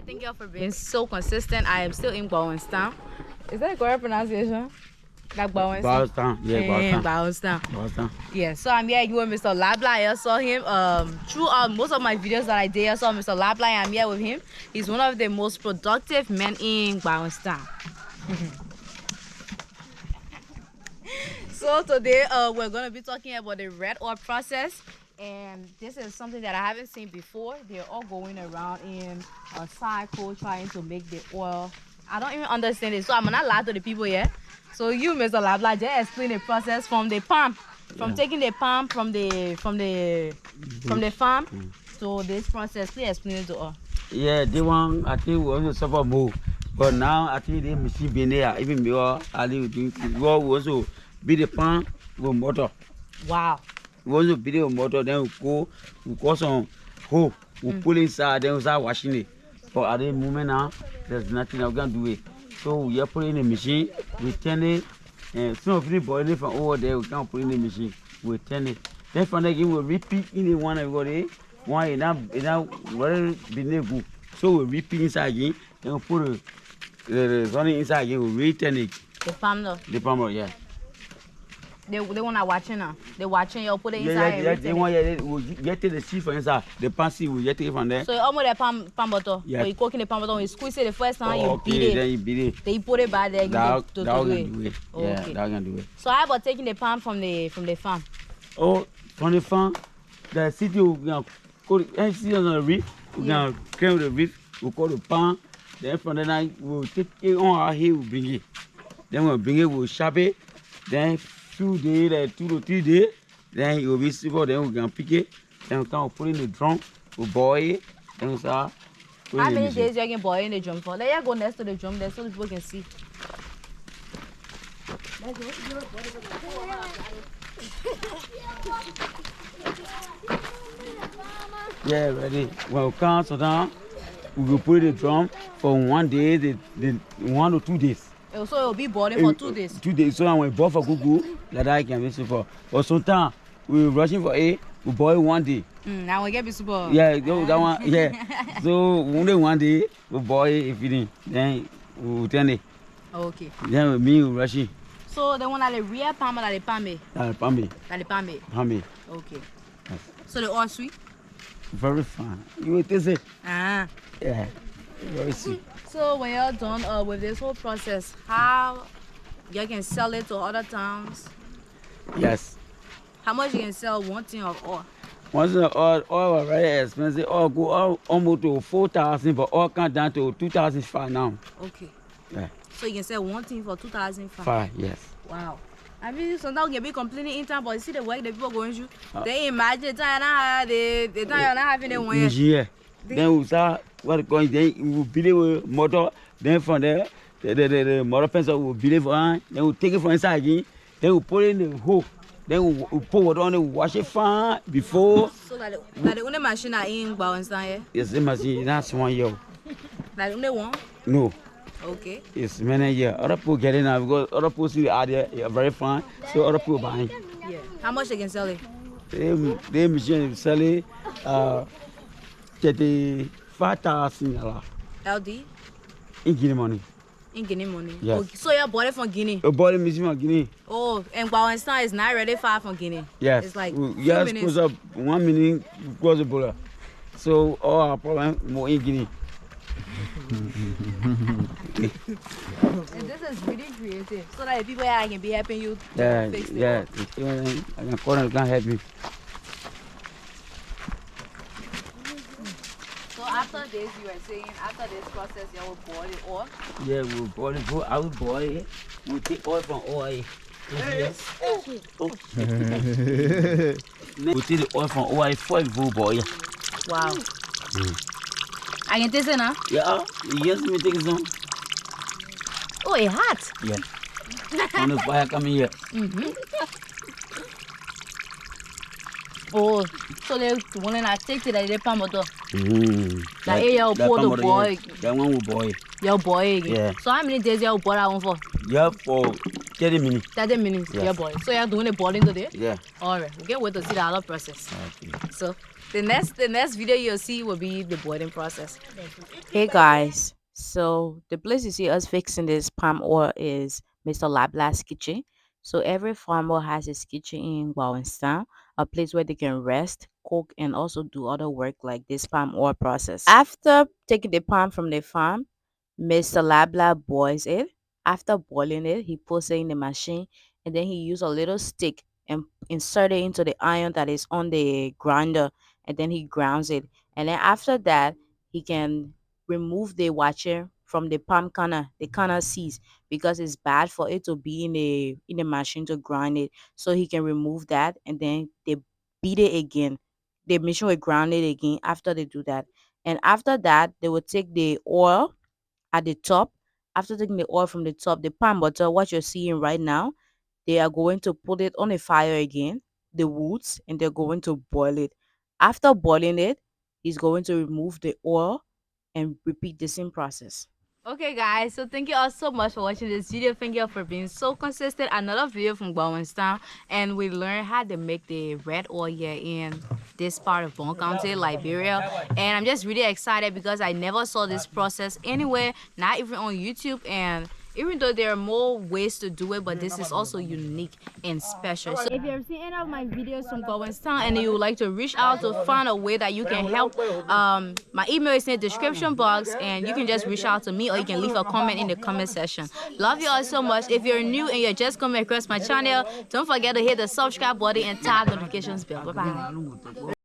Thank you for being so consistent. I am still in Bowenstown. Is that a correct pronunciation? Like Bowenstown, yeah, Bowenstown. Yeah, so I'm here with Mr. Labla. I saw him throughout most of my videos that I did. I saw Mr. Labla. I'm here with him. He's one of the most productive men in Bowenstown. So today we're going to be talking about the red oil process. And this is something that I haven't seen before. They're all going around in a cycle trying to make the oil. I don't even understand it, so I'm not lie to the people here. So you, Mr. Labla, just explain the process from the palm, taking the palm from the farm to this process. Please explain it to us. Yeah, the one I think we also suffer more, but now I think the machine been there. Even me, I live doing. We also be the palm with motor. Wow. We also be the motor. Then we go some hole. We pull inside. Then we start washing it. But at the moment now, there's nothing I can do it. So we are putting in the machine. We turn it. And some of the boiling from over there, we can't put in the machine. We turn it. Then from there, we repeat in the one everybody. One in that very big. So we repeat inside again. Then we put the running inside again. We return it. The palm though. The palm, yeah. They want to watching now. They watching you put it inside. Yeah, they want we get the seed from inside. The pan seed we get it from there. So you almost the palm butter. Yeah. So you cooking the palm butter. You squeeze it the first time. Oh, you beat it. Then you beat it. Then you put it back there. That do it. Oh, yeah, okay. that can do it. So how about taking the palm from the farm? Oh, from the farm, the city we can call it. See on the reef, we can clear the reef. We call the pan. Then from the night we'll take it on our hill. We bring it. Then we'll bring it. We'll sharp it. Then 2 days, 2 to 3 days, then it will be silver, then we can pick it, then we can put it in the drum, we boil it, then we start. How many days you can boil in the drum for? Let you go next to the drum there so people can see. Yeah, ready. When we come so down, we will put it in the drum for 1 day, the 1 to 2 days. So it will be boiling for 2 days. 2 days. So when we boil for Google, like that I can be super. But sometimes we rushing for it, we boil 1 day. Now we get be super. Yeah, that one. Yeah. So only 1 day we boil it, feeding. Then we turn it. Okay. Then we rushing. So the one that the real palm or the palme? Palme. The palme. Palme. Okay. Yes. So the all sweet? Very fine. You will taste it. Ah. Yeah. Very sweet. So when you're done with this whole process, how you can sell it to other towns? Yes. How much you can sell one thing of oil? Once the oil was very expensive, oil go almost to 4,000, but oil come down to 2,005 now. Okay. Yeah. So you can sell one thing for 2,005? 5, yes. Wow. I mean, sometimes we can be complaining in time, but you see the work the people going through. They imagine the time you're not having the one. Yeah. Then we start what going. Then we build it with motor. Then from there, the motor pencil will build it for us. Then we take it from inside again. Then we put it in the hole. Then we put water on it. Wash it fine before. So that the only machine are in Bowenstown here. Yes, the machine. That's 1 year. Like only one. No. Okay. It's many years. Other people get it now because other people see are there. They are very fine. So other people buying. Yeah. How much they can sell it? They machine sell it. 35,000 LD? in Guinea money. In Guinea money? Yes. Okay. So you bought it from Guinea? You bought it from Guinea. Oh, and Bowenstown is not really far from Guinea? Yes. It's like yes, close up 1 minute, close the border. So all our problem more in Guinea. And this is really creative. So that the people here can be helping you to fix it. Yeah, I can call them, can help me. So after this, you were saying, after this process, you will boil it oil? Yeah, we'll boil it. I will boil it. We'll take oil from oil. Yes. Oh. We'll take the oil from oil before we boil. Wow. I can taste it now? Yeah, yes, we take some. Oh, it's hot. Yeah. On the fire coming here. Oh, so they want to take it like the palm butter. That you pour the boil. That one will boil. You boil again. Yeah. So how many days you boil that one for? Yeah, for 30 minutes. 30 minutes. Yeah. Yeah, boy. So you're doing the boiling today? Yeah. All right. We can't wait to see the other process. Okay. So the next video you'll see will be the boiling process. Hey guys, so the place you see us fixing this palm oil is Mr. Labla's kitchen. So every farmer has his kitchen in Wawenstown, a place where they can rest, cook, and also do other work like this palm oil process. After taking the palm from the farm, Mr. Labla boils it. After boiling it, he puts it in the machine and then he use a little stick and insert it into the iron that is on the grinder, and then he grounds it. And then after that, he can remove the watcher from the palm kernel, the kernel seeds, because it's bad for it to be in the machine to grind it. So he can remove that, and then they beat it again. The machine will ground it again after they do that. And after that, they will take the oil at the top. After taking the oil from the top, the palm butter, what you're seeing right now, they are going to put it on a fire again, the woods, and they're going to boil it. After boiling it, he's going to remove the oil and repeat the same process. Okay guys, so thank you all so much for watching this video. Thank you all for being so consistent. Another video from Wawenstown, and we learned how to make the red oil here in this part of Bong County, Liberia. And I'm just really excited because I never saw this process anywhere, not even on YouTube. And even though there are more ways to do it, but this is also unique and special. So if you've seen any of my videos from Wawenstown and you would like to reach out to find a way that you can help, my email is in the description box, and you can just reach out to me or you can leave a comment in the comment section. Love you all so much. If you're new and you're just coming across my channel, don't forget to hit the subscribe button and tap notifications bell. Bye bye.